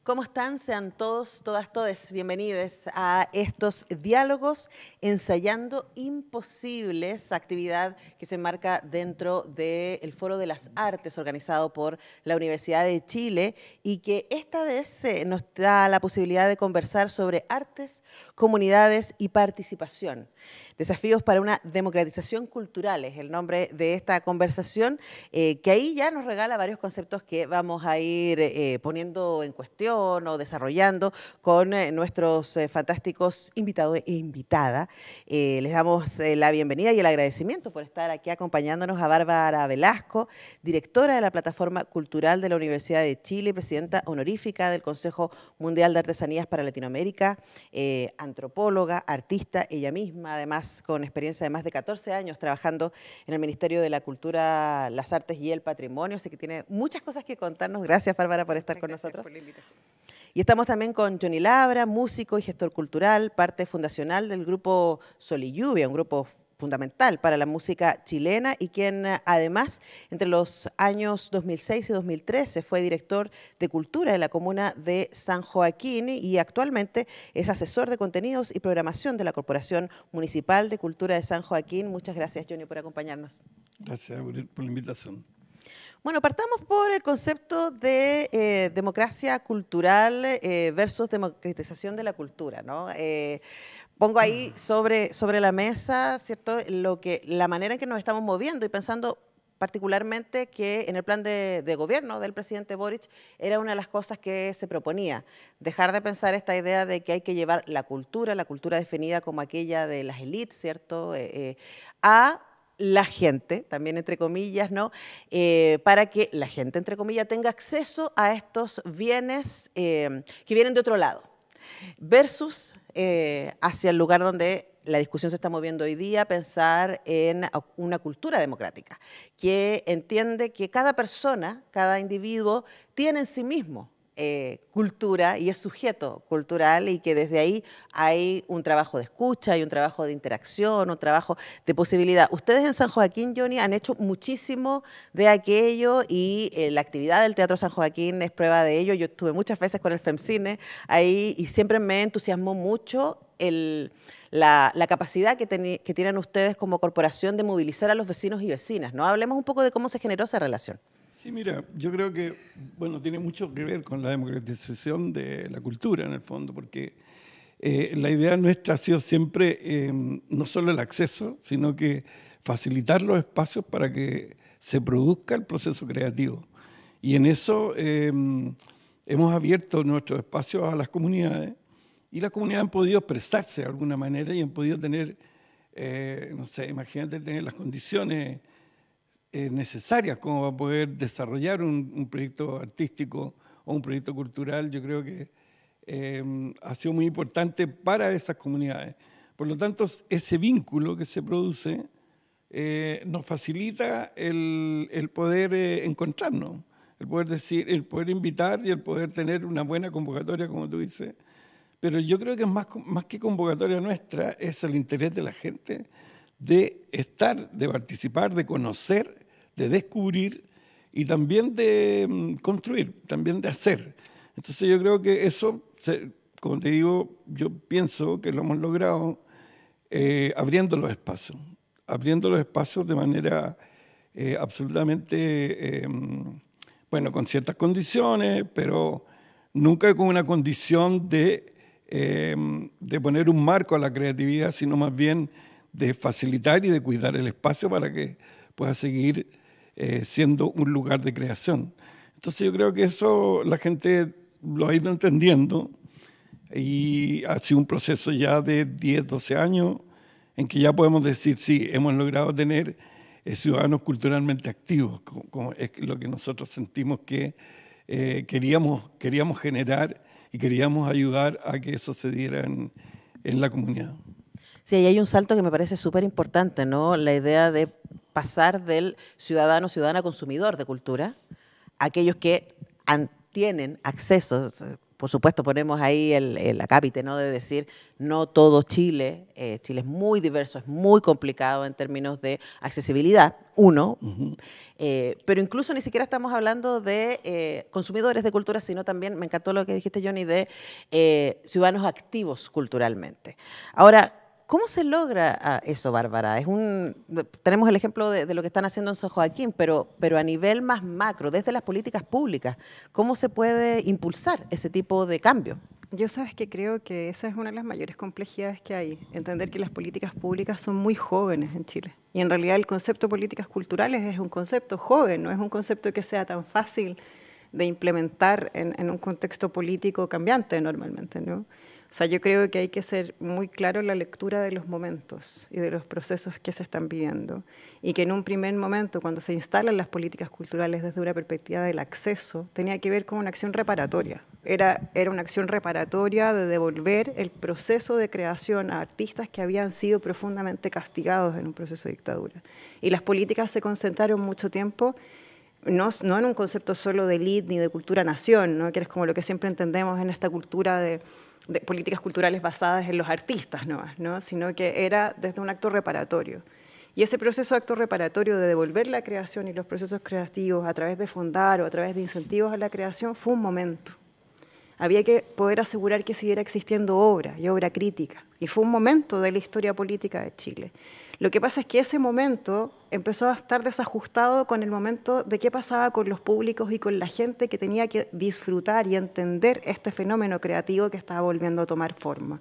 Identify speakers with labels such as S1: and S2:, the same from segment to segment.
S1: ¿Cómo están? Sean todos, todas, todes bienvenidos a estos diálogos ensayando imposibles, actividad que se enmarca dentro del Foro de las Artes organizado por la Universidad de Chile y que esta vez nos da la posibilidad de conversar sobre artes, comunidades y participación. Desafíos para una democratización cultural es el nombre de esta conversación, que ahí ya nos regala varios conceptos que vamos a ir poniendo en cuestión o desarrollando con nuestros fantásticos invitados e invitada. Les damos la bienvenida y el agradecimiento por estar aquí acompañándonos a Bárbara Velasco, directora de la Plataforma Cultural de la Universidad de Chile, presidenta honorífica del Consejo Mundial de Artesanías para Latinoamérica, antropóloga, artista, ella misma, además con experiencia de más de 14 años trabajando en el Ministerio de la Cultura, las Artes y el Patrimonio, así que tiene muchas cosas que contarnos. Gracias, Bárbara, por estar con nosotros.
S2: Por la invitación.
S1: Y estamos también con Johnny Labra, músico y gestor cultural, parte fundacional del grupo Sol y Lluvia, un grupo fundamental para la música chilena y quien además entre los años 2006 y 2013 fue director de cultura de la comuna de San Joaquín y actualmente es asesor de contenidos y programación de la Corporación Municipal de Cultura de San Joaquín. Muchas gracias, Johnny, por acompañarnos.
S3: Gracias por la invitación.
S1: Bueno, partamos por el concepto de democracia cultural versus democratización de la cultura, ¿no? Pongo ahí sobre la mesa, ¿cierto?, la manera en que nos estamos moviendo y pensando particularmente que en el plan de gobierno del presidente Boric era una de las cosas que se proponía, dejar de pensar esta idea de que hay que llevar la cultura definida como aquella de las élites, ¿cierto?, a la gente, también entre comillas, ¿no? Para que la gente, entre comillas, tenga acceso a estos bienes que vienen de otro lado versus hacia el lugar donde la discusión se está moviendo hoy día, pensar en una cultura democrática, que entiende que cada persona, cada individuo tiene en sí mismo cultura y es sujeto cultural y que desde ahí hay un trabajo de escucha, hay un trabajo de interacción, un trabajo de posibilidad. Ustedes en San Joaquín, Johnny, han hecho muchísimo de aquello y la actividad del Teatro San Joaquín es prueba de ello. Yo estuve muchas veces con el FEMCINE ahí y siempre me entusiasmó mucho la capacidad que tienen ustedes como corporación de movilizar a los vecinos y vecinas, ¿no? Hablemos un poco de cómo se generó esa relación.
S3: Sí, mira, yo creo que, bueno, tiene mucho que ver con la democratización de la cultura, en el fondo, porque la idea nuestra ha sido siempre no solo el acceso, sino que facilitar los espacios para que se produzca el proceso creativo. Y en eso hemos abierto nuestros espacios a las comunidades y las comunidades han podido expresarse de alguna manera y han podido tener, no sé, imagínate tener las condiciones necesarias como para poder desarrollar un proyecto artístico o un proyecto cultural. Yo creo que ha sido muy importante para esas comunidades. Por lo tanto, ese vínculo que se produce nos facilita el poder encontrarnos, el poder decir, el poder invitar y el poder tener una buena convocatoria, como tú dices. Pero yo creo que más que convocatoria nuestra, es el interés de la gente de estar, de participar, de conocer, de descubrir y también de construir, también de hacer. Entonces yo creo que eso, como te digo, yo pienso que lo hemos logrado abriendo los espacios de manera absolutamente, bueno, con ciertas condiciones, pero nunca con una condición de poner un marco a la creatividad, sino más bien de facilitar y de cuidar el espacio para que pueda seguir siendo un lugar de creación. Entonces yo creo que eso la gente lo ha ido entendiendo y ha sido un proceso ya de 10, 12 años en que ya podemos decir, sí, hemos logrado tener ciudadanos culturalmente activos, como es lo que nosotros sentimos que queríamos generar y queríamos ayudar a que eso se diera en la comunidad.
S1: Sí, ahí hay un salto que me parece súper importante, ¿no? La idea de pasar del ciudadana consumidor de cultura a aquellos que tienen acceso, por supuesto, ponemos ahí el acápite, ¿no? De decir, no todo Chile, Chile es muy diverso, es muy complicado en términos de accesibilidad, uno, pero incluso ni siquiera estamos hablando de consumidores de cultura, sino también, me encantó lo que dijiste, Johnny, de ciudadanos activos culturalmente. Ahora, ¿cómo se logra eso, Bárbara? Tenemos el ejemplo de lo que están haciendo en San Joaquín, pero a nivel más macro, desde las políticas públicas, ¿cómo se puede impulsar ese tipo de cambio?
S2: Yo sabes que creo que esa es una de las mayores complejidades que hay, entender que las políticas públicas son muy jóvenes en Chile. Y en realidad el concepto de políticas culturales es un concepto joven, no es un concepto que sea tan fácil de implementar en un contexto político cambiante normalmente, ¿no? O sea, yo creo que hay que ser muy claro en la lectura de los momentos y de los procesos que se están viviendo. Y que en un primer momento, cuando se instalan las políticas culturales desde una perspectiva del acceso, tenía que ver con una acción reparatoria. Era una acción reparatoria de devolver el proceso de creación a artistas que habían sido profundamente castigados en un proceso de dictadura. Y las políticas se concentraron mucho tiempo no en un concepto solo de elite ni de cultura-nación, ¿no? Que es como lo que siempre entendemos en esta cultura de políticas culturales basadas en los artistas, ¿no? Sino que era desde un acto reparatorio. Y ese proceso de acto reparatorio de devolver la creación y los procesos creativos a través de fondar o a través de incentivos a la creación fue un momento. Había que poder asegurar que siguiera existiendo obra y obra crítica. Y fue un momento de la historia política de Chile. Lo que pasa es que ese momento empezó a estar desajustado con el momento de qué pasaba con los públicos y con la gente que tenía que disfrutar y entender este fenómeno creativo que estaba volviendo a tomar forma.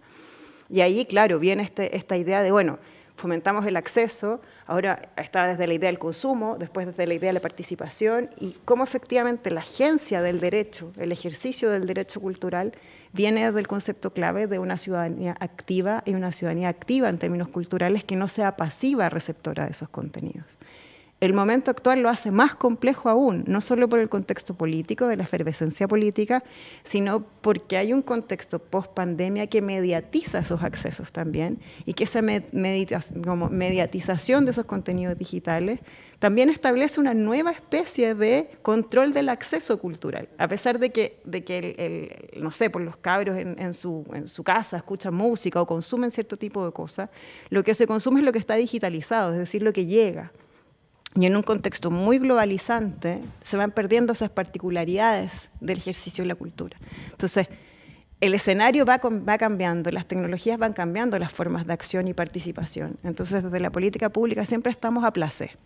S2: Y ahí, claro, viene esta idea de, bueno, fomentamos el acceso, ahora está desde la idea del consumo, después desde la idea de la participación y cómo efectivamente la agencia del derecho, el ejercicio del derecho cultural, viene desde el concepto clave de una ciudadanía activa y una ciudadanía activa en términos culturales que no sea pasiva receptora de esos contenidos. El momento actual lo hace más complejo aún, no solo por el contexto político, de la efervescencia política, sino porque hay un contexto post-pandemia que mediatiza esos accesos también y que esa mediatización de esos contenidos digitales también establece una nueva especie de control del acceso cultural. A pesar de que no sé, por los cabros en su casa escuchan música o consumen cierto tipo de cosas, lo que se consume es lo que está digitalizado, es decir, lo que llega. Y en un contexto muy globalizante se van perdiendo esas particularidades del ejercicio de la cultura. Entonces, el escenario va cambiando, las tecnologías van cambiando las formas de acción y participación. Entonces, desde la política pública siempre estamos a placer,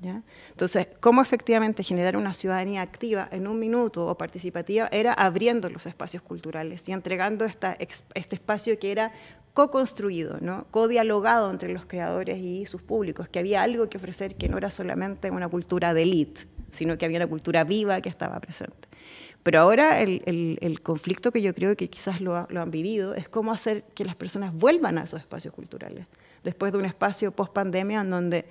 S2: ¿ya? Entonces, ¿cómo efectivamente generar una ciudadanía activa en un minuto o participativa? Era abriendo los espacios culturales y entregando este espacio que era co-construido, ¿no? Co-dialogado entre los creadores y sus públicos, que había algo que ofrecer que no era solamente una cultura de élite, sino que había una cultura viva que estaba presente. Pero ahora el conflicto que yo creo que quizás lo han vivido es cómo hacer que las personas vuelvan a esos espacios culturales, después de un espacio post-pandemia en donde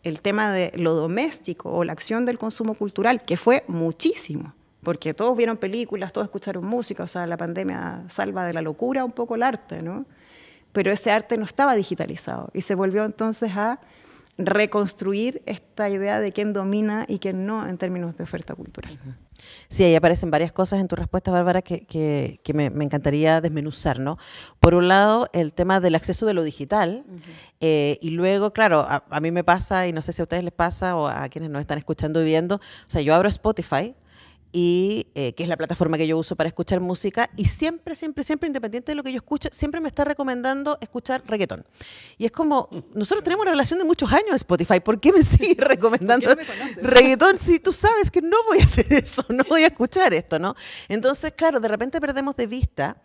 S2: el tema de lo doméstico o la acción del consumo cultural, que fue muchísimo, porque todos vieron películas, todos escucharon música, o sea, la pandemia salva de la locura un poco el arte, ¿no? Pero ese arte no estaba digitalizado y se volvió entonces a reconstruir esta idea de quién domina y quién no en términos de oferta cultural.
S1: Sí, ahí aparecen varias cosas en tu respuesta, Bárbara, que me encantaría desmenuzar, ¿no? Por un lado, el tema del acceso de lo digital, y luego, claro, a mí me pasa, y no sé si a ustedes les pasa, o a quienes nos están escuchando y viendo, o sea, yo abro Spotify, y que es la plataforma que yo uso para escuchar música, y siempre, independiente de lo que yo escuche, siempre me está recomendando escuchar reggaetón. Y es como, nosotros tenemos una relación de muchos años en Spotify, ¿por qué me sigue recomendando reggaetón si tú sabes que no voy a hacer eso, no voy a escuchar esto, ¿no? Entonces, claro, de repente perdemos de vista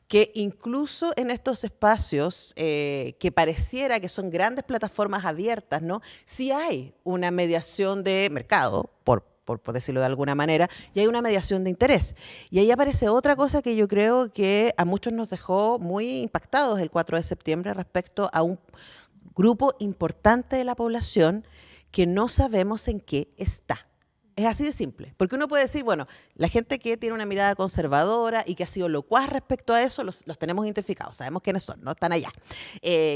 S1: que incluso en estos espacios que pareciera que son grandes plataformas abiertas, ¿no? Sí hay una mediación de mercado, por decirlo de alguna manera, y hay una mediación de interés. Y ahí aparece otra cosa que yo creo que a muchos nos dejó muy impactados el 4 de septiembre respecto a un grupo importante de la población que no sabemos en qué está. Es así de simple, porque uno puede decir, bueno, la gente que tiene una mirada conservadora y que ha sido locuaz respecto a eso, los tenemos identificados, sabemos quiénes son, ¿no? Están allá.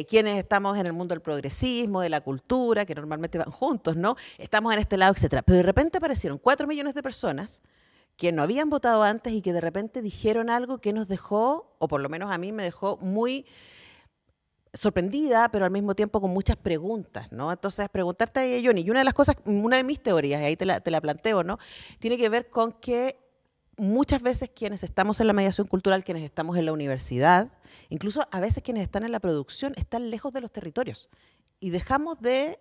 S1: Quienes estamos en el mundo del progresismo, de la cultura, que normalmente van juntos, ¿no? Estamos en este lado, etcétera. Pero de repente aparecieron 4 millones de personas que no habían votado antes y que de repente dijeron algo que nos dejó, o por lo menos a mí me dejó muy sorprendida, pero al mismo tiempo con muchas preguntas, ¿no? Entonces, preguntarte a Johnny, y una de las cosas, una de mis teorías, y ahí te la planteo, ¿no? Tiene que ver con que muchas veces quienes estamos en la mediación cultural, quienes estamos en la universidad, incluso a veces quienes están en la producción, están lejos de los territorios y dejamos de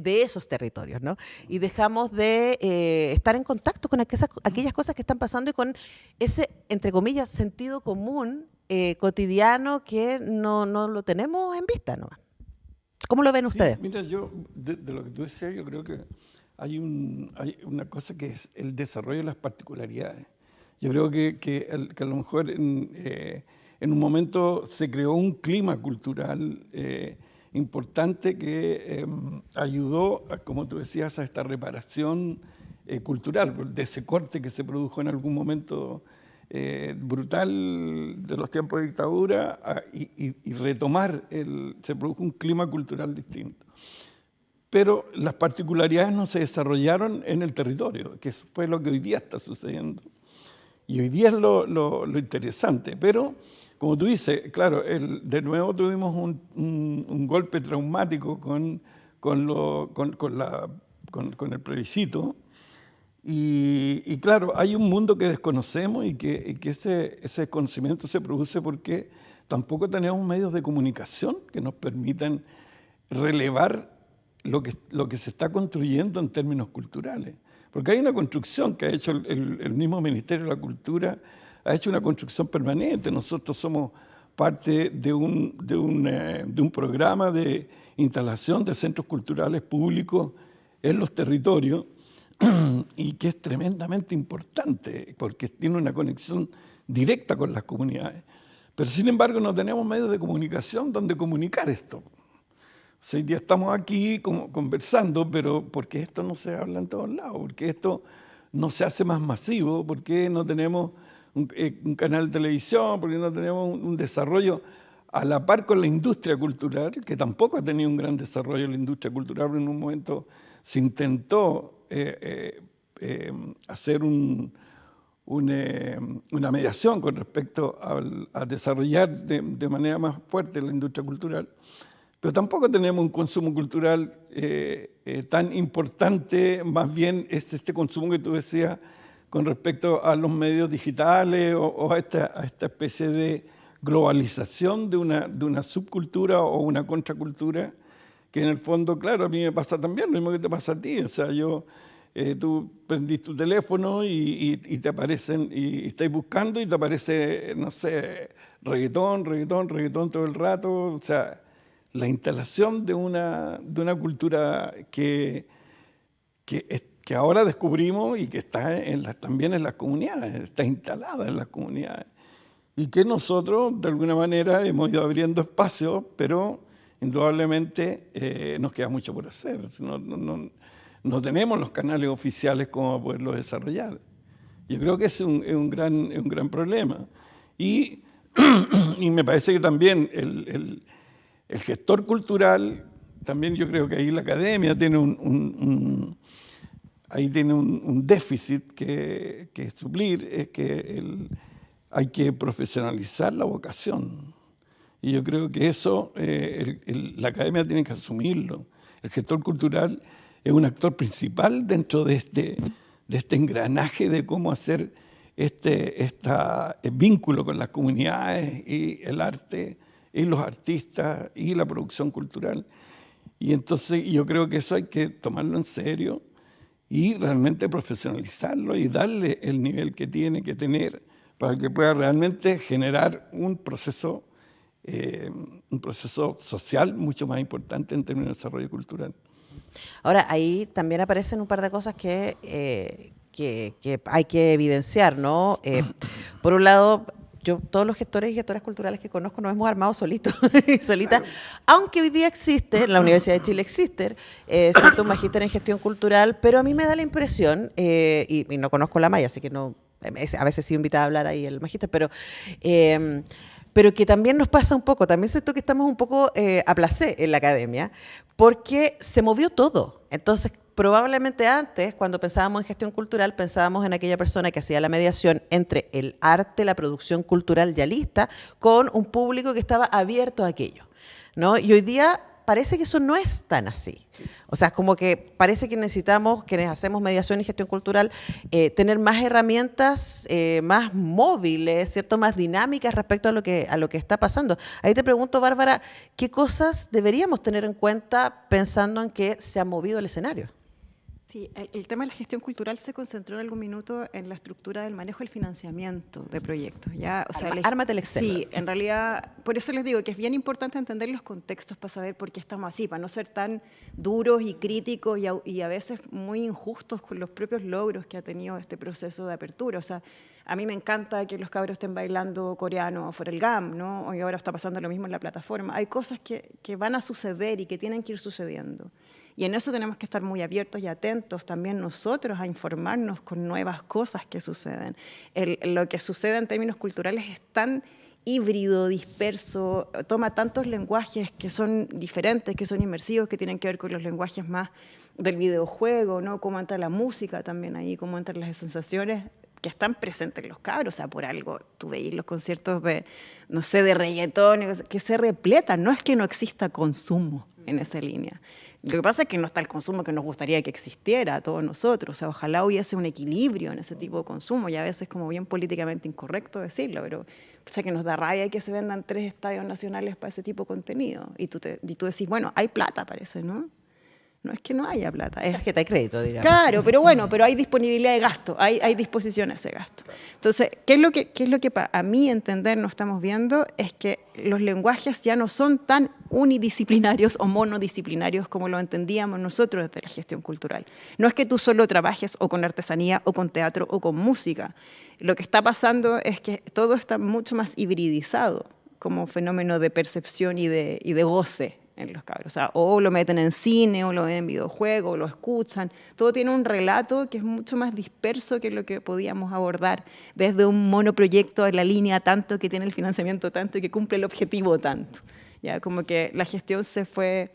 S1: esos territorios, ¿no? Y dejamos de estar en contacto con aquellas cosas que están pasando y con ese, entre comillas, sentido común cotidiano que no lo tenemos en vista, ¿no? ¿Cómo lo ven ustedes?
S3: Mira, yo, de lo que tú decías, yo creo que hay una cosa que es el desarrollo de las particularidades. Yo creo que a lo mejor en un momento se creó un clima cultural importante que ayudó, como tú decías, a esta reparación cultural, de ese corte que se produjo en algún momento brutal de los tiempos de dictadura y retomar, se produjo un clima cultural distinto. Pero las particularidades no se desarrollaron en el territorio, que fue lo que hoy día está sucediendo. Y hoy día es lo interesante, pero como tú dices, claro, de nuevo tuvimos un golpe traumático con el plebiscito y claro, hay un mundo que desconocemos y que ese desconocimiento se produce porque tampoco tenemos medios de comunicación que nos permitan relevar lo que se está construyendo en términos culturales. Porque hay una construcción que ha hecho el mismo Ministerio de la Cultura, ha hecho una construcción permanente. Nosotros somos parte de un programa de instalación de centros culturales públicos en los territorios y que es tremendamente importante porque tiene una conexión directa con las comunidades. Pero sin embargo no tenemos medios de comunicación donde comunicar esto. Hoy día estamos aquí conversando, pero ¿por qué esto no se habla en todos lados? ¿Por qué esto no se hace más masivo? ¿Por qué no tenemos un canal de televisión? ¿Por qué no tenemos un desarrollo a la par con la industria cultural? Que tampoco ha tenido un gran desarrollo la industria cultural, pero en un momento se intentó hacer una mediación con respecto a desarrollar de manera más fuerte la industria cultural. Pero tampoco tenemos un consumo cultural tan importante, más bien es este consumo que tú decías con respecto a los medios digitales o a esta especie de globalización de una subcultura o una contracultura, que en el fondo, claro, a mí me pasa también lo mismo que te pasa a ti. O sea, tú prendís tu teléfono y te aparecen, y estáis buscando y te aparece, no sé, reggaetón todo el rato. O sea, la instalación de una cultura que ahora descubrimos y que está también en las comunidades, está instalada en las comunidades. Y que nosotros, de alguna manera, hemos ido abriendo espacios, pero indudablemente nos queda mucho por hacer. No tenemos los canales oficiales como poderlo desarrollar. Yo creo que es un gran problema. Y me parece que también el gestor cultural, también yo creo que ahí la academia tiene un déficit que suplir, es que hay que profesionalizar la vocación. Y yo creo que eso la academia tiene que asumirlo. El gestor cultural es un actor principal dentro de este engranaje de cómo hacer este vínculo con las comunidades y el arte y los artistas y la producción cultural. Y entonces yo creo que eso hay que tomarlo en serio y realmente profesionalizarlo y darle el nivel que tiene que tener para que pueda realmente generar un proceso social mucho más importante en términos de desarrollo cultural.
S1: Ahora, ahí también aparecen un par de cosas que hay que evidenciar, ¿no? Por un lado, todos los gestores y gestoras culturales que conozco nos hemos armado solitos y solitas, aunque hoy día existe, en la Universidad de Chile existe, cierto, un magíster en gestión cultural, pero a mí me da la impresión, y no conozco la malla, así que no, a veces sí invitada a hablar ahí el magíster, pero que también nos pasa un poco, también siento que estamos un poco a placé en la academia, porque se movió todo. Entonces, probablemente antes, cuando pensábamos en gestión cultural, pensábamos en aquella persona que hacía la mediación entre el arte, la producción cultural ya lista, con un público que estaba abierto a aquello, ¿no? Y hoy día parece que eso no es tan así. O sea, es como que parece que necesitamos, quienes hacemos mediación y gestión cultural, tener más herramientas, más móviles, ¿cierto? Más dinámicas respecto a lo que está pasando. Ahí te pregunto, Bárbara, ¿qué cosas deberíamos tener en cuenta pensando en que se ha movido el escenario?
S2: Sí, el tema de la gestión cultural se concentró en algún minuto en la estructura del manejo del financiamiento de proyectos. ¿Ya? O sea,
S1: Ármate el Excel.
S2: Sí, en realidad, por eso les digo que es bien importante entender los contextos para saber por qué estamos así, para no ser tan duros y críticos y a veces muy injustos con los propios logros que ha tenido este proceso de apertura. O sea, a mí me encanta que los cabros estén bailando coreano fuera el GAM, ¿no? Y ahora está pasando lo mismo en la plataforma. Hay cosas que van a suceder y que tienen que ir sucediendo. Y en eso tenemos que estar muy abiertos y atentos también nosotros a informarnos con nuevas cosas que suceden. Lo que sucede en términos culturales es tan híbrido, disperso, toma tantos lenguajes que son diferentes, que son inmersivos, que tienen que ver con los lenguajes más del videojuego, ¿no? Cómo entra la música también ahí, cómo entran las sensaciones que están presentes en los cabros. O sea, por algo tú veis los conciertos de, no sé, de reggaetón, que se repletan. No es que no exista consumo en esa línea. Lo que pasa es que no está el consumo que nos gustaría que existiera a todos nosotros. O sea, ojalá hubiese un equilibrio en ese tipo de consumo, y a veces como bien políticamente incorrecto decirlo, pero o sea, que nos da rabia que se vendan 3 estadios nacionales para ese tipo de contenido. Y tú decís, bueno, hay plata, parece, ¿no? No es que no haya plata. Es
S1: tarjeta de crédito, digamos.
S2: Claro, pero bueno, pero hay disponibilidad de gasto, hay disposición a ese gasto. Entonces, ¿qué es lo que a mí entender no estamos viendo? Es que los lenguajes ya no son tan unidisciplinarios o monodisciplinarios como lo entendíamos nosotros desde la gestión cultural. No es que tú solo trabajes o con artesanía o con teatro o con música. Lo que está pasando es que todo está mucho más hibridizado como fenómeno de percepción y de goce en los cabros. O sea, o lo meten en cine, o lo ven en videojuegos, o lo escuchan. Todo tiene un relato que es mucho más disperso que lo que podíamos abordar desde un monoproyecto en la línea tanto, que tiene el financiamiento tanto y que cumple el objetivo tanto. Ya, como que la gestión se fue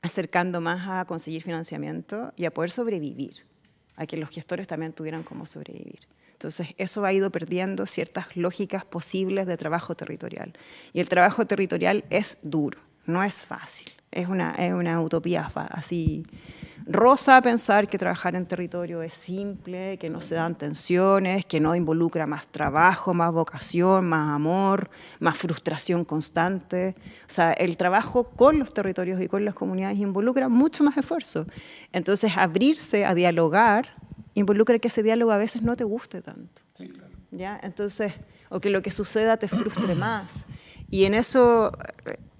S2: acercando más a conseguir financiamiento y a poder sobrevivir, a que los gestores también tuvieran cómo sobrevivir. Entonces, eso ha ido perdiendo ciertas lógicas posibles de trabajo territorial. Y el trabajo territorial es duro. No es fácil, es una utopía así rosa pensar que trabajar en territorio es simple, que no se dan tensiones, que no involucra más trabajo, más vocación, más amor, más frustración constante. O sea, el trabajo con los territorios y con las comunidades involucra mucho más esfuerzo. Entonces, abrirse a dialogar involucra que ese diálogo a veces no te guste tanto. Sí, claro. ¿Ya? Entonces, o que lo que suceda te frustre más. Y en eso...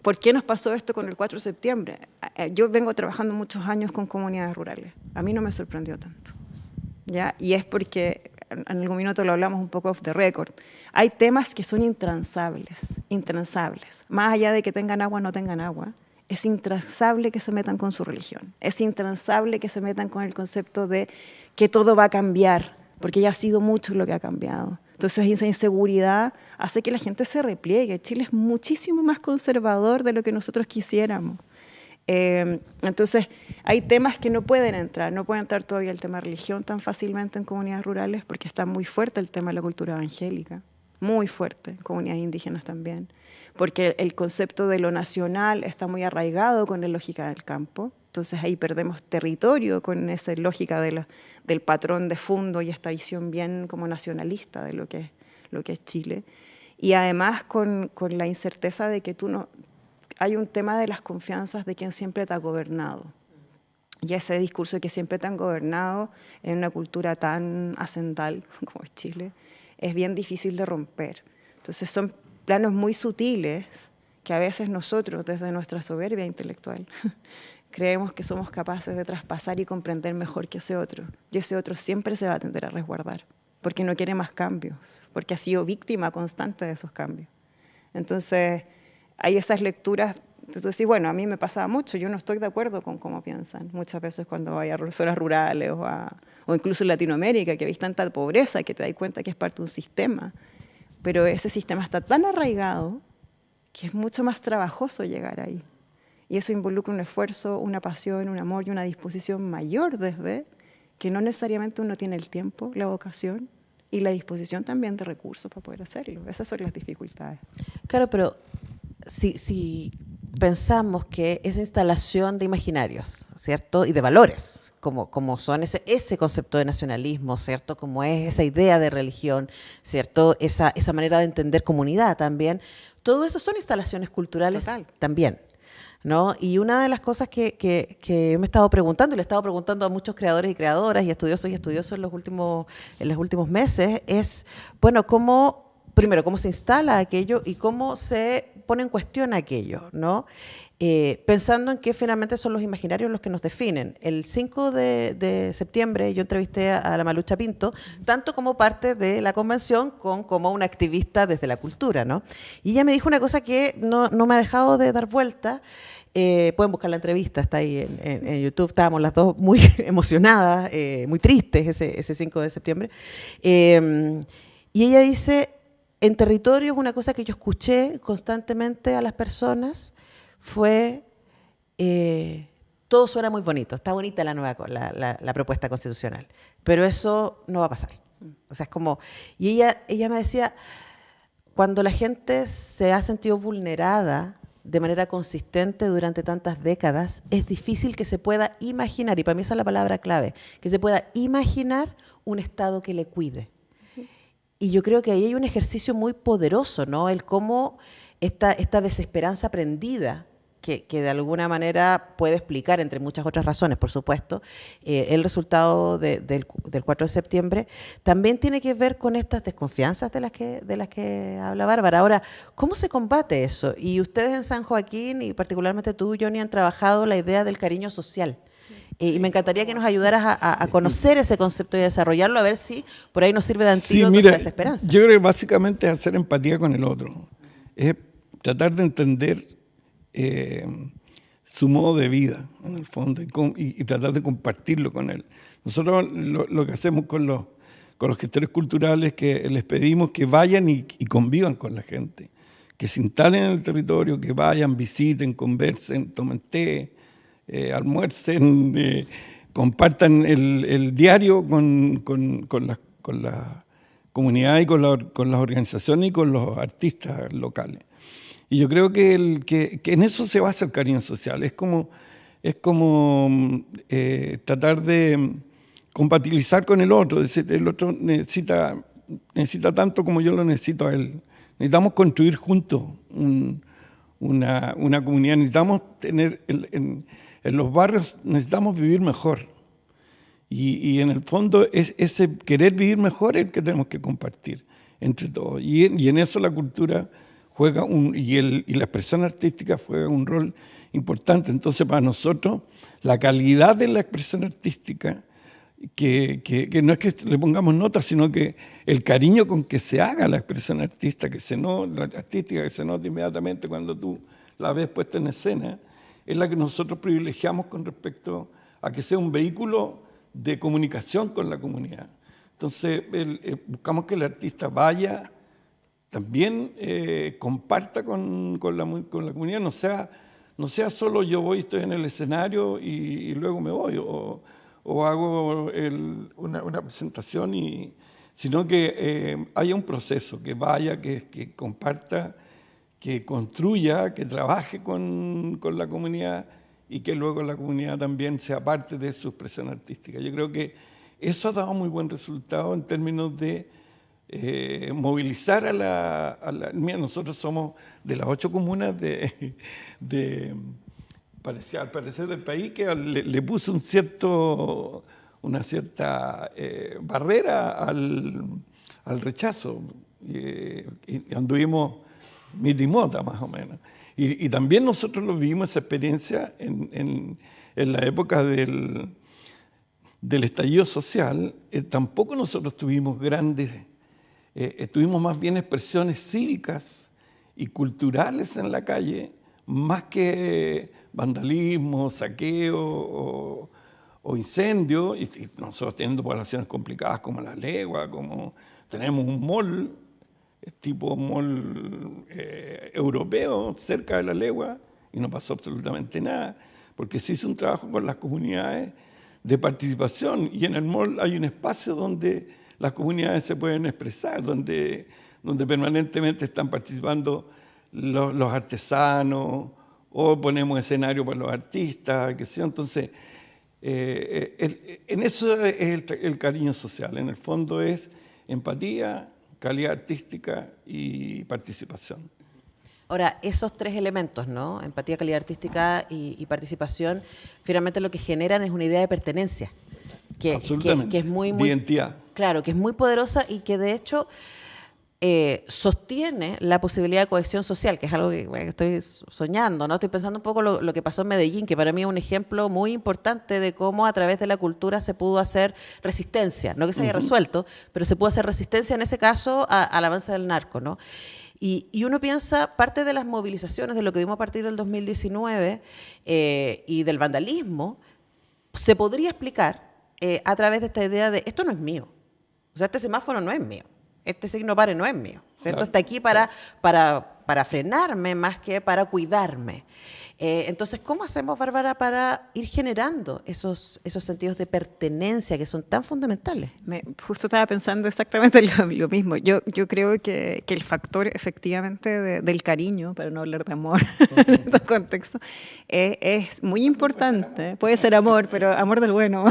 S2: ¿Por qué nos pasó esto con el 4 de septiembre? Yo vengo trabajando muchos años con comunidades rurales. A mí no me sorprendió tanto, ¿ya? Y es porque, en algún minuto lo hablamos un poco off the record, hay temas que son intransables. Más allá de que tengan agua o no tengan agua, es intransable que se metan con su religión. Es intransable que se metan con el concepto de que todo va a cambiar, porque ya ha sido mucho lo que ha cambiado. Entonces, esa inseguridad hace que la gente se repliegue. Chile es muchísimo más conservador de lo que nosotros quisiéramos. Entonces, hay temas que no pueden entrar. No puede entrar todavía el tema de religión tan fácilmente en comunidades rurales porque está muy fuerte el tema de la cultura evangélica. Muy fuerte, en comunidades indígenas también. Porque el concepto de lo nacional está muy arraigado con la lógica del campo. Entonces, ahí perdemos territorio con esa lógica del patrón de fondo y esta visión bien como nacionalista de lo que es Chile. Y además con la incerteza de que hay un tema de las confianzas de quien siempre te ha gobernado. Y ese discurso de que siempre te han gobernado en una cultura tan hacental como es Chile, es bien difícil de romper. Entonces son planos muy sutiles que a veces nosotros, desde nuestra soberbia intelectual, creemos que somos capaces de traspasar y comprender mejor que ese otro. Y ese otro siempre se va a tender a resguardar, porque no quiere más cambios, porque ha sido víctima constante de esos cambios. Entonces, hay esas lecturas, tú decís, bueno, a mí me pasaba mucho, yo no estoy de acuerdo con cómo piensan. Muchas veces cuando voy a zonas rurales o incluso en Latinoamérica, que veis tanta pobreza que te das cuenta que es parte de un sistema. Pero ese sistema está tan arraigado que es mucho más trabajoso llegar ahí. Y eso involucra un esfuerzo, una pasión, un amor y una disposición mayor desde que no necesariamente uno tiene el tiempo, la vocación y la disposición también de recursos para poder hacerlo. Esas son las dificultades.
S1: Claro, pero si pensamos que esa instalación de imaginarios, ¿cierto? Y de valores, como son ese concepto de nacionalismo, ¿cierto? Como es esa idea de religión, ¿cierto? Esa manera de entender comunidad también. Todo eso son instalaciones culturales. Total. También, ¿no? Y una de las cosas que yo me he estado preguntando, y le he estado preguntando a muchos creadores y creadoras y estudiosos en los últimos meses, es, bueno, primero, cómo se instala aquello y cómo se pone en cuestión aquello, ¿no? Pensando en que finalmente son los imaginarios los que nos definen. El 5 de septiembre yo entrevisté a la Malucha Pinto, tanto como parte de la convención como una activista desde la cultura, ¿no? Y ella me dijo una cosa que no me ha dejado de dar vuelta. Pueden buscar la entrevista, está ahí en YouTube. Estábamos las dos muy emocionadas, muy tristes ese 5 de septiembre. Y ella dice, en territorios, una cosa que yo escuché constantemente a las personas fue, todo suena muy bonito, está bonita la propuesta constitucional, pero eso no va a pasar. O sea, es como, y ella me decía, cuando la gente se ha sentido vulnerada de manera consistente durante tantas décadas, es difícil que se pueda imaginar, y para mí esa es la palabra clave, que se pueda imaginar un Estado que le cuide. Y yo creo que ahí hay un ejercicio muy poderoso, ¿no? El cómo esta desesperanza aprendida, que de alguna manera puede explicar, entre muchas otras razones, por supuesto, el resultado del 4 de septiembre, también tiene que ver con estas desconfianzas de las que habla Bárbara. Ahora, ¿cómo se combate eso? Y ustedes en San Joaquín, y particularmente tú, Johnny, han trabajado la idea del cariño social. Y me encantaría que nos ayudaras a conocer ese concepto y a desarrollarlo, a ver si por ahí nos sirve de antídoto esta desesperanza.
S3: Yo creo que básicamente es hacer empatía con el otro. Es tratar de entender su modo de vida, en el fondo, y tratar de compartirlo con él. Nosotros lo que hacemos con los gestores culturales es que les pedimos que vayan y convivan con la gente, que se instalen en el territorio, que vayan, visiten, conversen, tomen té, almuercen, compartan el diario con la comunidad y con las organizaciones y con los artistas locales. Y yo creo que en eso se basa el cariño social. Es como tratar de compatibilizar con el otro. Es decir, el otro necesita tanto como yo lo necesito a él. Necesitamos construir juntos una comunidad. Necesitamos tener en los barrios, necesitamos vivir mejor. Y en el fondo es ese querer vivir mejor el que tenemos que compartir entre todos. Y en eso la cultura juega y la expresión artística juega un rol importante. Entonces, para nosotros, la calidad de la expresión artística, que no es que le pongamos nota, sino que el cariño con que se haga la expresión artística, que se nota inmediatamente cuando tú la ves puesta en escena, es la que nosotros privilegiamos con respecto a que sea un vehículo de comunicación con la comunidad. Entonces, buscamos que el artista vaya, también comparta con la comunidad, no sea solo yo voy, estoy en el escenario y luego me voy, o hago una presentación, sino que haya un proceso, que vaya, que comparta, que construya, que trabaje con la comunidad y que luego la comunidad también sea parte de su expresión artística. Yo creo que eso ha dado muy buen resultado en términos de movilizar mira, nosotros somos de las 8 comunas al parecer del país que le puso una cierta barrera al rechazo. Y anduvimos mitimota más o menos. Y también nosotros lo vivimos esa experiencia en la época del estallido social. Tampoco nosotros tuvimos tuvimos más bien expresiones cívicas y culturales en la calle, más que vandalismo, saqueo o incendio, y nosotros teniendo poblaciones complicadas como La Legua, como tenemos un mall, tipo mall europeo cerca de La Legua, y no pasó absolutamente nada, porque se hizo un trabajo con las comunidades de participación, y en el mall hay un espacio donde las comunidades se pueden expresar, donde permanentemente están participando los artesanos, o ponemos escenario para los artistas, qué sé yo. Entonces, en eso es el cariño social, en el fondo es empatía, calidad artística y participación.
S1: Ahora, esos tres elementos, ¿no? Empatía, calidad artística y participación, finalmente lo que generan es una idea de pertenencia.
S3: Absolutamente,
S1: que es muy,
S3: de identidad.
S1: Claro, que es muy poderosa y que de hecho sostiene la posibilidad de cohesión social, que es algo que estoy soñando, ¿no? Estoy pensando un poco lo que pasó en Medellín, que para mí es un ejemplo muy importante de cómo a través de la cultura se pudo hacer resistencia, no que se haya resuelto, pero se pudo hacer resistencia en ese caso al avance del narco, ¿no? Y uno piensa, parte de las movilizaciones, de lo que vimos a partir del 2019 y del vandalismo, se podría explicar a través de esta idea de esto no es mío. O sea, este semáforo no es mío. Este signo pare no es mío. ¿Cierto? Está aquí para frenarme más que para cuidarme. Entonces, ¿cómo hacemos, Bárbara, para ir generando esos sentidos de pertenencia que son tan fundamentales?
S2: Justo estaba pensando exactamente lo mismo. Yo creo que el factor efectivamente del cariño, para no hablar de amor en este contexto, es muy importante. Puede ser amor, pero amor del bueno.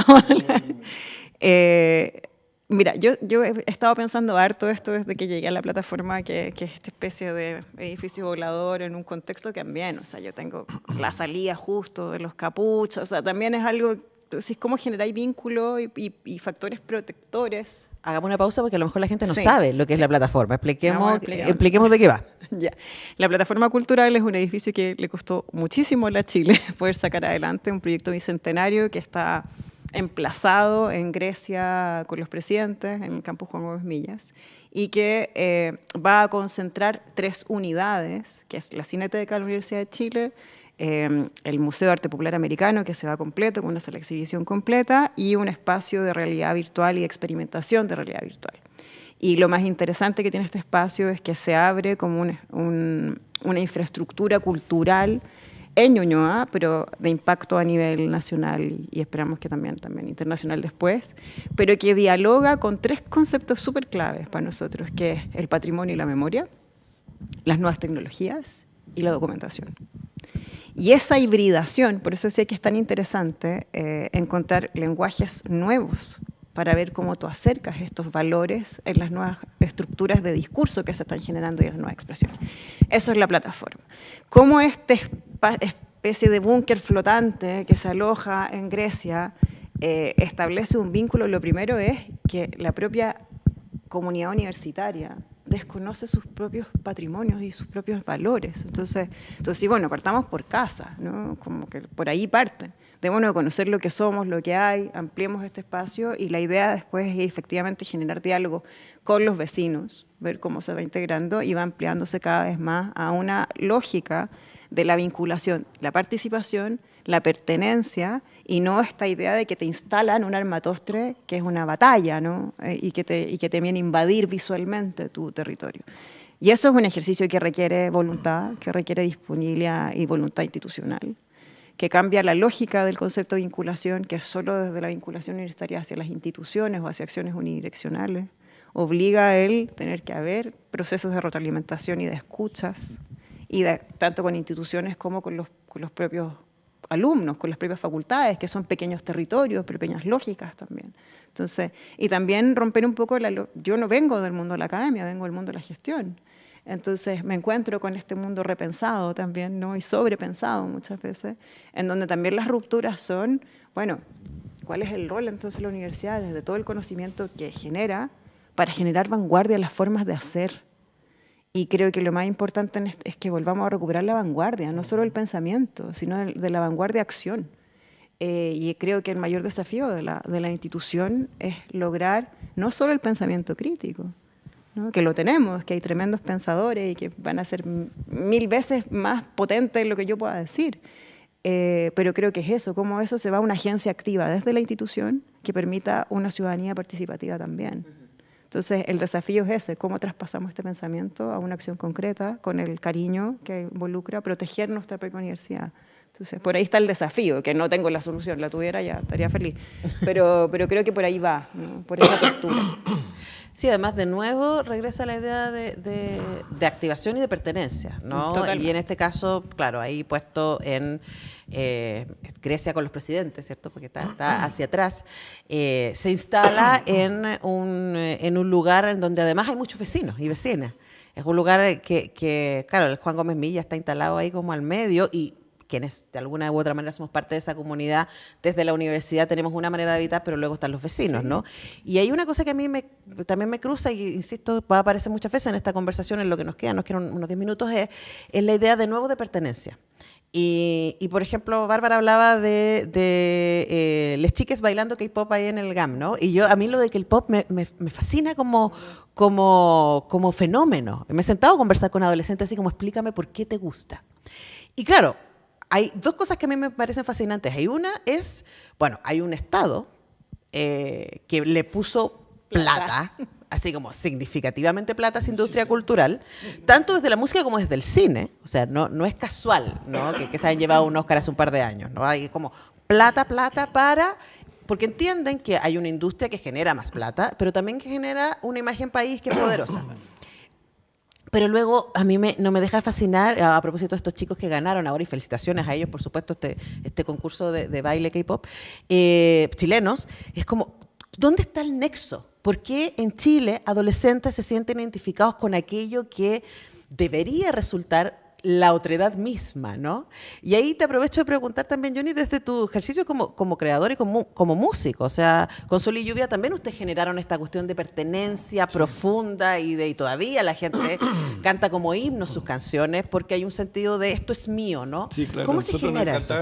S2: Mira, yo he estado pensando harto esto desde que llegué a la plataforma, que es esta especie de edificio volador en un contexto que también, o sea, yo tengo la salida justo de los capuchos, o sea, también es algo, es como generar vínculo y factores protectores.
S1: Hagamos una pausa porque a lo mejor la gente no
S2: Sí,
S1: sabe lo que es la plataforma. Expliquemos de qué va.
S2: Ya. La plataforma cultural es un edificio que le costó muchísimo a la Chile poder sacar adelante un proyecto bicentenario que está emplazado en Grecia con los presidentes, en el campus Juan Gómez Millas, y que va a concentrar 3 unidades, que es la Cineteca de la Universidad de Chile, el Museo de Arte Popular Americano, que se va completo, con una sala de exhibición completa, y un espacio de realidad virtual y experimentación de realidad virtual. Y lo más interesante que tiene este espacio es que se abre como una infraestructura cultural en Ñuñoa, pero de impacto a nivel nacional y esperamos que también internacional después, pero que dialoga con 3 conceptos súper claves para nosotros, que es el patrimonio y la memoria, las nuevas tecnologías y la documentación. Y esa hibridación, por eso decía que es tan interesante encontrar lenguajes nuevos para ver cómo tú acercas estos valores en las nuevas estructuras de discurso que se están generando y en las nuevas expresiones. Eso es la plataforma. ¿Cómo esta especie de búnker flotante que se aloja en Grecia establece un vínculo? Lo primero es que la propia comunidad universitaria desconoce sus propios patrimonios y sus propios valores. Entonces sí, bueno, partamos por casa, ¿no? Como que por ahí parten. Debemos conocer lo que somos, lo que hay, ampliemos este espacio y la idea después es efectivamente generar diálogo con los vecinos, ver cómo se va integrando y va ampliándose cada vez más a una lógica de la vinculación, la participación, la pertenencia y no esta idea de que te instalan un armatostre que es una batalla, ¿no? y que te viene a invadir visualmente tu territorio. Y eso es un ejercicio que requiere voluntad, que requiere disponibilidad y voluntad institucional, que cambia la lógica del concepto de vinculación, que es solo desde la vinculación universitaria hacia las instituciones o hacia acciones unidireccionales, obliga a él tener que haber procesos de retroalimentación y de escuchas, y tanto con instituciones como con los propios alumnos, con las propias facultades, que son pequeños territorios, pequeñas lógicas también. Entonces, y también romper un poco, yo no vengo del mundo de la academia, vengo del mundo de la gestión. Entonces me encuentro con este mundo repensado también, ¿no? Y sobrepensado muchas veces, en donde también las rupturas son, bueno, ¿cuál es el rol entonces de la universidad desde todo el conocimiento que genera para generar vanguardia en las formas de hacer? Y creo que lo más importante es que volvamos a recuperar la vanguardia, no solo el pensamiento, sino de la vanguardia acción. Y creo que el mayor desafío de la institución es lograr no solo el pensamiento crítico, ¿no? Que lo tenemos, que hay tremendos pensadores y que van a ser 1000 veces más potentes de lo que yo pueda decir. Pero creo que es eso, cómo eso se va a una agencia activa desde la institución que permita una ciudadanía participativa también. Entonces, el desafío es ese, cómo traspasamos este pensamiento a una acción concreta, con el cariño que involucra proteger nuestra propia universidad. Entonces, por ahí está el desafío, que no tengo la solución, la tuviera ya estaría feliz, pero creo que por ahí va, ¿no? Por esa postura.
S1: Sí, además de nuevo regresa la idea de activación y de pertenencia, ¿no?
S2: Totalmente.
S1: Y en este caso, claro, ahí puesto en Grecia con los presidentes, ¿cierto? Porque está hacia atrás, se instala en un lugar en donde además hay muchos vecinos y vecinas. Es un lugar que, claro, el Juan Gómez Milla está instalado ahí como al medio y quienes de alguna u otra manera somos parte de esa comunidad, desde la universidad tenemos una manera de habitar, pero luego están los vecinos,
S2: Sí.
S1: ¿no? Y hay una cosa que a mí también me cruza, y insisto, va a aparecer muchas veces en esta conversación, en lo que nos quedan unos 10 minutos, es la idea de nuevo de pertenencia. Y por ejemplo, Bárbara hablaba de les chiques bailando K-pop ahí en el GAM, ¿no? Y a mí lo de que el pop me fascina como fenómeno. Me he sentado a conversar con adolescentes así como, explícame por qué te gusta. Y claro, hay dos cosas que a mí me parecen fascinantes. Hay una es, bueno, hay un Estado que le puso plata, así como significativamente plata a esa industria cultural, tanto desde la música como desde el cine. O sea, no es casual, ¿no? que se hayan llevado un Oscar hace un par de años, ¿no? Hay como plata porque entienden que hay una industria que genera más plata, pero también que genera una imagen país que es poderosa. Pero luego a mí no me deja de fascinar, a propósito de estos chicos que ganaron ahora, y felicitaciones a ellos, por supuesto, este concurso de baile K-pop, chilenos, es como, ¿dónde está el nexo? ¿Por qué en Chile adolescentes se sienten identificados con aquello que debería resultar la otredad misma, ¿no? Y ahí te aprovecho de preguntar también, Johnny, desde tu ejercicio como creador y como músico, o sea, con Sol y Lluvia también ustedes generaron esta cuestión de pertenencia profunda y todavía la gente canta como himnos sus canciones porque hay un sentido de esto es mío, ¿no?
S3: Sí, claro.
S1: ¿Cómo se genera eso?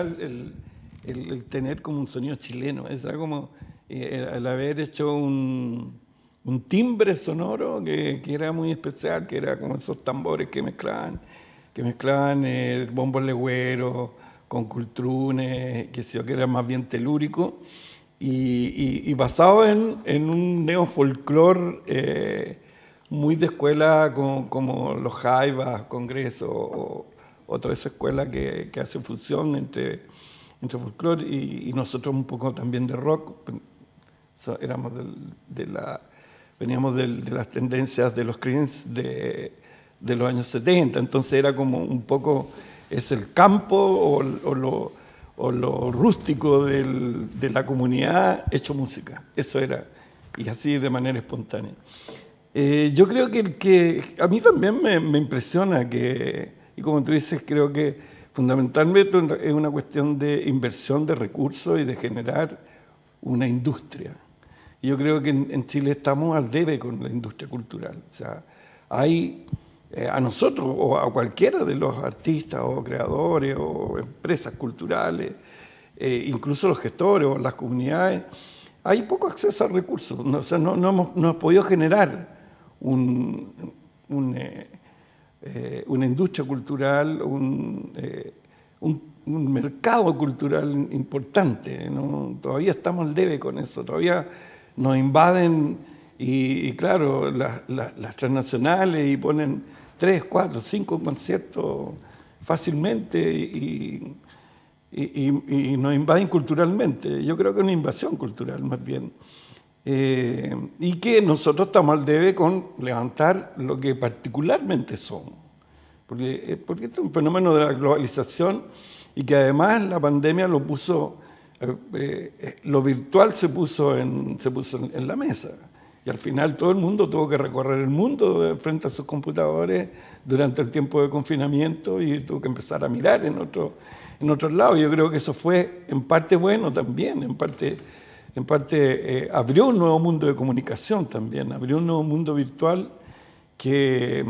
S3: El tener como un sonido chileno, es algo como el haber hecho un timbre sonoro que era muy especial, que era como esos tambores que mezclaban bombos legüeros con cultrunes, que era más bien telúrico, y basado en un neofolclor muy de escuela como los Jaivas, Congreso, o toda esa escuela que hace fusión entre folclore y nosotros un poco también de rock. Éramos veníamos de las tendencias de los Creedence de los años 70, entonces era como un poco, es el campo o lo rústico de la comunidad hecho música, eso era, y así de manera espontánea. Yo creo que a mí también me impresiona y como tú dices, creo que fundamentalmente es una cuestión de inversión de recursos y de generar una industria. Y yo creo que en Chile estamos al debe con la industria cultural, o sea, hay a nosotros o a cualquiera de los artistas o creadores o empresas culturales, incluso los gestores o las comunidades, hay poco acceso a recursos. O sea, no hemos podido generar una industria cultural, un mercado cultural importante, ¿no? Todavía estamos al debe con eso, todavía nos invaden y claro, las transnacionales y ponen 3, 4, 5 conciertos fácilmente y nos invaden culturalmente. Yo creo que es una invasión cultural más bien. Y que nosotros estamos al debe con levantar lo que particularmente somos. Porque este es un fenómeno de la globalización y que además la pandemia lo puso, lo virtual se puso en la mesa. Y al final todo el mundo tuvo que recorrer el mundo frente a sus computadores durante el tiempo de confinamiento y tuvo que empezar a mirar en otros lados. Yo creo que eso fue en parte bueno también, en parte abrió un nuevo mundo de comunicación también, abrió un nuevo mundo virtual que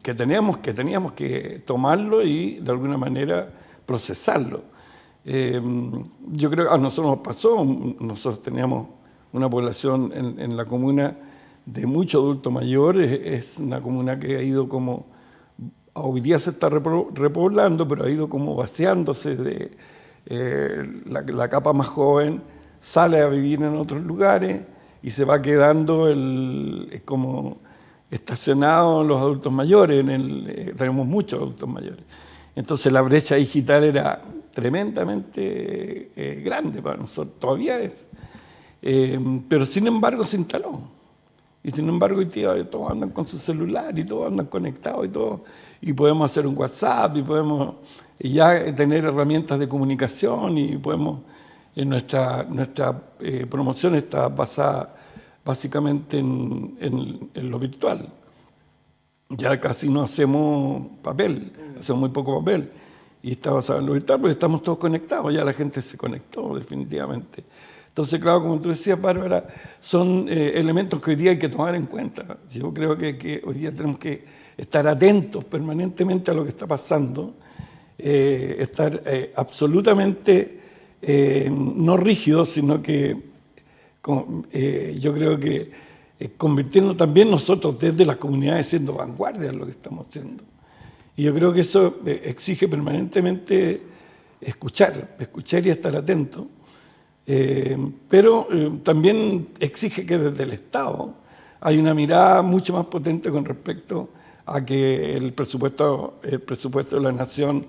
S3: teníamos que tomarlo y de alguna manera procesarlo. Yo creo que a nosotros nos pasó, nosotros teníamos una población en la comuna de muchos adultos mayores, es una comuna que ha ido como, hoy día se está repoblando, pero ha ido como vaciándose de la capa más joven, sale a vivir en otros lugares, y se va quedando como estacionados los adultos mayores, tenemos muchos adultos mayores. Entonces la brecha digital era tremendamente grande para nosotros, todavía es. Pero sin embargo se instaló. Y sin embargo hoy día todos andan con su celular y todos andan conectados y podemos hacer un WhatsApp y podemos ya tener herramientas de comunicación y podemos, nuestra promoción está basada básicamente en lo virtual. Ya casi no hacemos papel, hacemos muy poco papel. Y está basado en lo virtual porque estamos todos conectados, ya la gente se conectó definitivamente. Entonces, claro, como tú decías, Bárbara, son elementos que hoy día hay que tomar en cuenta. Yo creo que hoy día tenemos que estar atentos permanentemente a lo que está pasando, estar absolutamente no rígidos, sino que yo creo que convirtiendo también nosotros desde las comunidades siendo vanguardia en lo que estamos haciendo. Y yo creo que eso exige permanentemente escuchar y estar atento. Pero también exige que desde el Estado hay una mirada mucho más potente con respecto a que el presupuesto de la nación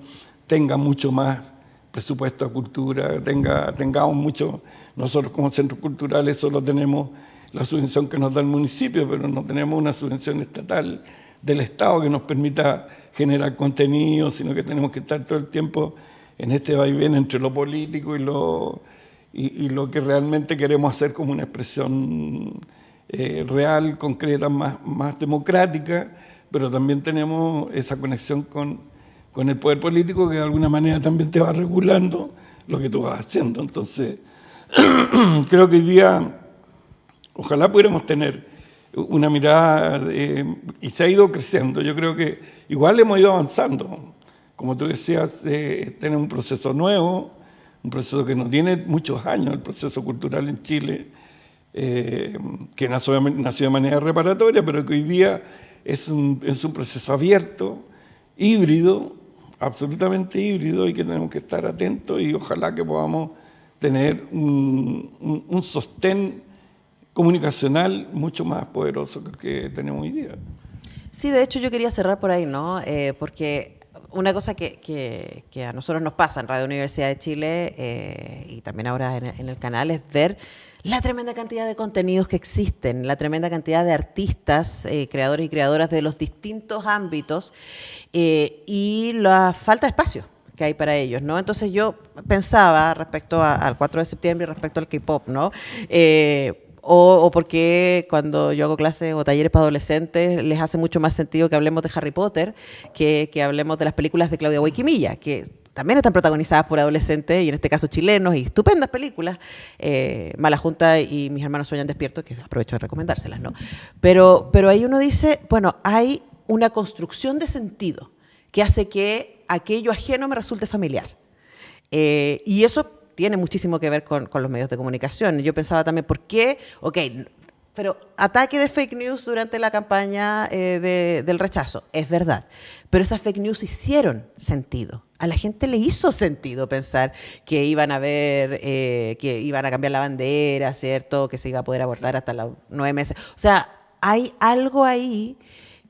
S3: tenga mucho más presupuesto a cultura, tengamos mucho. Nosotros como centros culturales solo tenemos la subvención que nos da el municipio, pero no tenemos una subvención estatal del Estado que nos permita generar contenido, sino que tenemos que estar todo el tiempo en este vaivén entre lo político y lo que realmente queremos hacer como una expresión real, concreta, más democrática, pero también tenemos esa conexión con el poder político que de alguna manera también te va regulando lo que tú vas haciendo. Entonces, creo que hoy día, ojalá pudiéramos tener una mirada, y se ha ido creciendo. Yo creo que igual hemos ido avanzando. Como tú decías, tenemos un proceso nuevo, un proceso que no tiene muchos años, el proceso cultural en Chile, que nació de manera reparatoria, pero que hoy día es un proceso abierto, híbrido, absolutamente híbrido, y que tenemos que estar atentos y ojalá que podamos tener un sostén comunicacional mucho más poderoso que el que tenemos hoy día.
S1: Sí, de hecho yo quería cerrar por ahí, ¿no? Porque una cosa que a nosotros nos pasa en Radio Universidad de Chile y también ahora en el canal es ver la tremenda cantidad de contenidos que existen, la tremenda cantidad de artistas, creadores y creadoras de los distintos ámbitos y la falta de espacio que hay para ellos, ¿no? Entonces yo pensaba respecto al 4 de septiembre y respecto al K-pop, ¿no? O porque cuando yo hago clases o talleres para adolescentes les hace mucho más sentido que hablemos de Harry Potter que hablemos de las películas de Claudia Guayquimilla, que también están protagonizadas por adolescentes y en este caso chilenos y estupendas películas, Mala Junta y Mis hermanos sueñan despiertos, que aprovecho de recomendárselas, ¿no? Pero ahí uno dice, bueno, hay una construcción de sentido que hace que aquello ajeno me resulte familiar. Y eso tiene muchísimo que ver con los medios de comunicación. Yo pensaba también, ¿por qué? Ok, pero ataque de fake news durante la campaña del rechazo, es verdad. Pero esas fake news hicieron sentido. A la gente le hizo sentido pensar que iban a ver, que iban a cambiar la bandera, ¿cierto? Que se iba a poder abortar hasta los 9 meses. O sea, hay algo ahí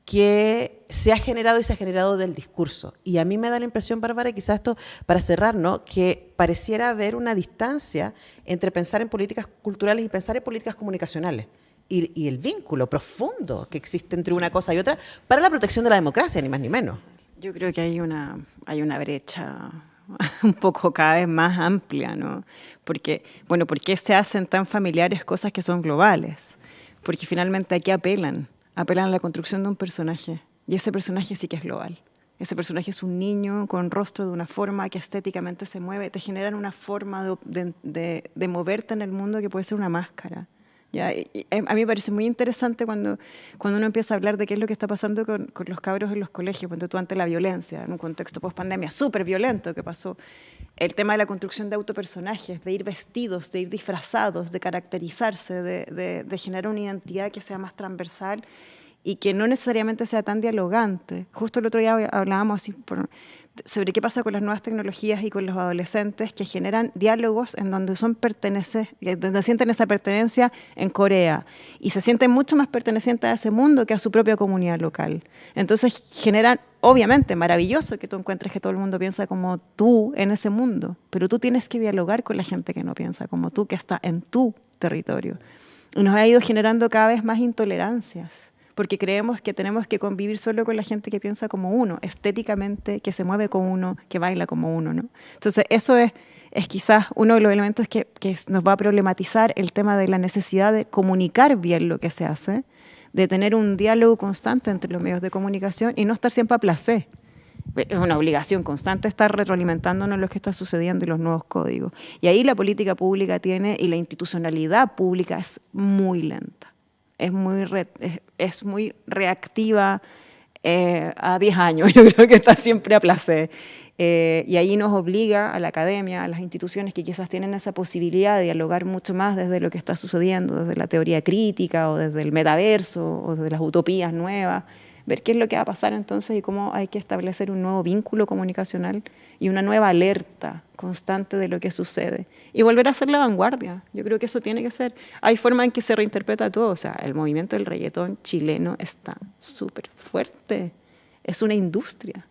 S1: que se ha generado y se ha generado del discurso. Y a mí me da la impresión, Bárbara, y quizás esto para cerrar, ¿no? Que pareciera haber una distancia entre pensar en políticas culturales y pensar en políticas comunicacionales. Y el vínculo profundo que existe entre una cosa y otra para la protección de la democracia, ni más ni menos.
S2: Yo creo que hay una brecha un poco cada vez más amplia, ¿no? Porque, bueno, ¿por qué se hacen tan familiares cosas que son globales? Porque finalmente aquí apelan a la construcción de un personaje, y ese personaje sí que es global. Ese personaje es un niño con rostro de una forma que estéticamente se mueve, te generan una forma de moverte en el mundo que puede ser una máscara. ¿Ya? Y a mí me parece muy interesante cuando uno empieza a hablar de qué es lo que está pasando con los cabros en los colegios, cuando tú ante la violencia, en un contexto post-pandemia súper violento que pasó, el tema de la construcción de autopersonajes, de ir vestidos, de ir disfrazados, de caracterizarse, de generar una identidad que sea más transversal y que no necesariamente sea tan dialogante. Justo el otro día hablábamos así sobre qué pasa con las nuevas tecnologías y con los adolescentes que generan diálogos en donde donde sienten esa pertenencia en Corea y se sienten mucho más pertenecientes a ese mundo que a su propia comunidad local. Entonces generan, obviamente, maravilloso que tú encuentres que todo el mundo piensa como tú en ese mundo, pero tú tienes que dialogar con la gente que no piensa como tú, que está en tu territorio. Y nos ha ido generando cada vez más intolerancias, porque creemos que tenemos que convivir solo con la gente que piensa como uno, estéticamente, que se mueve como uno, que baila como uno, ¿no? Entonces, eso es quizás uno de los elementos que nos va a problematizar el tema de la necesidad de comunicar bien lo que se hace, de tener un diálogo constante entre los medios de comunicación y no estar siempre a placer. Es una obligación constante estar retroalimentándonos lo que está sucediendo y los nuevos códigos. Y ahí la política pública y la institucionalidad pública es muy lenta. Es muy reactiva a 10 años, yo creo que está siempre a placer. Y ahí nos obliga a la academia, a las instituciones que quizás tienen esa posibilidad de dialogar mucho más desde lo que está sucediendo, desde la teoría crítica o desde el metaverso o desde las utopías nuevas, ver qué es lo que va a pasar entonces y cómo hay que establecer un nuevo vínculo comunicacional y una nueva alerta constante de lo que sucede. Y volver a ser la vanguardia. Yo creo que eso tiene que ser. Hay forma en que se reinterpreta todo. O sea, el movimiento del reggaetón chileno está súper fuerte. Es una industria.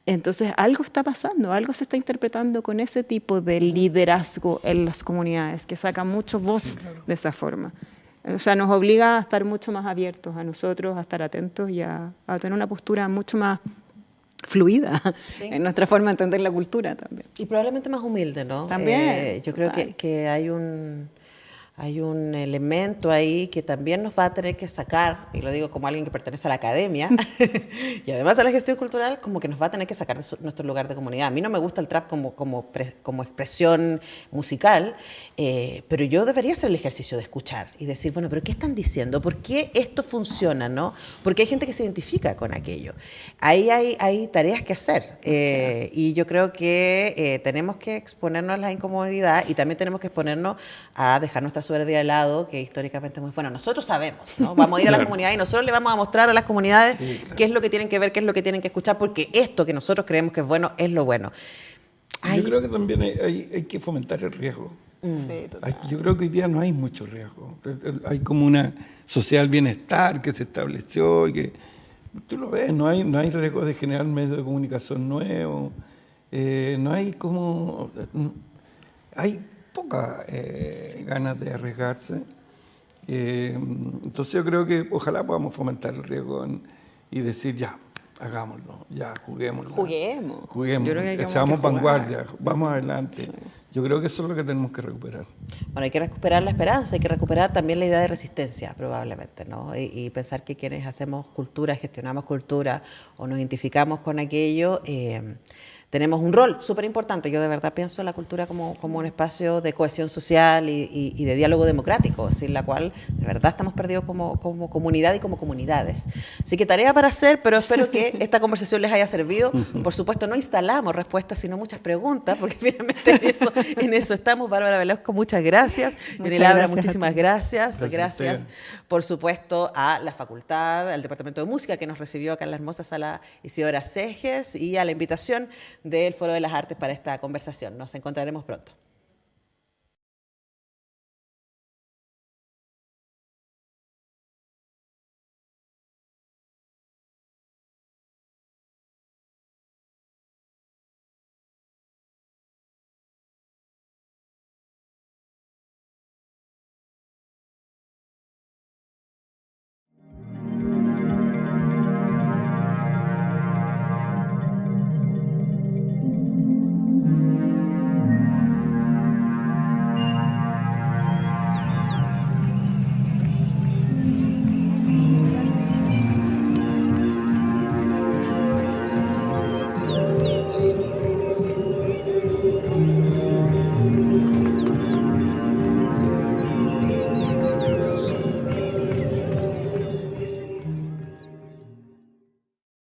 S2: Entonces, algo está pasando, algo se está interpretando con ese tipo de liderazgo en las comunidades, que saca mucho voz de esa forma. O sea, nos obliga a estar mucho más abiertos a nosotros, a estar atentos y a tener una postura mucho más fluida en nuestra forma de entender la cultura también.
S1: Y probablemente más humilde, ¿no?
S2: También.
S1: Yo creo que hay un elemento ahí que también nos va a tener que sacar, y lo digo como alguien que pertenece a la academia, y además a la gestión cultural, como que nos va a tener que sacar de nuestro lugar de comunidad. A mí no me gusta el trap como expresión musical, pero yo debería hacer el ejercicio de escuchar y decir, bueno, pero ¿qué están diciendo? ¿Por qué esto funciona? ¿No? Porque hay gente que se identifica con aquello. Ahí hay tareas que hacer, y yo creo que tenemos que exponernos a la incomodidad y también tenemos que exponernos a dejar nuestra soberbia de lado, que históricamente es muy bueno. Nosotros sabemos, ¿no? Vamos a ir a las comunidades y nosotros le vamos a mostrar a las comunidades qué es lo que tienen que ver, qué es lo que tienen que escuchar, porque esto que nosotros creemos que es bueno, es lo bueno.
S3: Yo creo que también hay que fomentar el riesgo.
S2: Sí,
S3: Yo creo que hoy día no hay mucho riesgo. Hay como una sociedad del bienestar que se estableció y que, tú lo ves, no hay riesgo de generar medios de comunicación nuevos, no hay como... Hay pocas ganas de arriesgarse. Entonces yo creo que ojalá podamos fomentar el riesgo y decir ya, hagámoslo, ya, juguémoslo.
S2: Juguemos.
S3: Echamos vanguardia, vamos adelante. Sí. Yo creo que eso es lo que tenemos que recuperar.
S1: Bueno, hay que recuperar la esperanza, hay que recuperar también la idea de resistencia, probablemente, ¿no? Y pensar que quienes hacemos cultura, gestionamos cultura o nos identificamos con aquello, tenemos un rol súper importante. Yo de verdad pienso en la cultura como un espacio de cohesión social y de diálogo democrático, sin la cual de verdad estamos perdidos como comunidad y como comunidades. Así que tarea para hacer, pero espero que esta conversación les haya servido. Por supuesto, no instalamos respuestas, sino muchas preguntas, porque finalmente en eso estamos. Bárbara Velasco, muchas gracias. Yonel Abra, muchísimas gracias. Gracias, por supuesto, a la facultad, al Departamento de Música que nos recibió acá en la hermosa sala Isidora Segers y a la invitación del Foro de las Artes para esta conversación. Nos encontraremos pronto.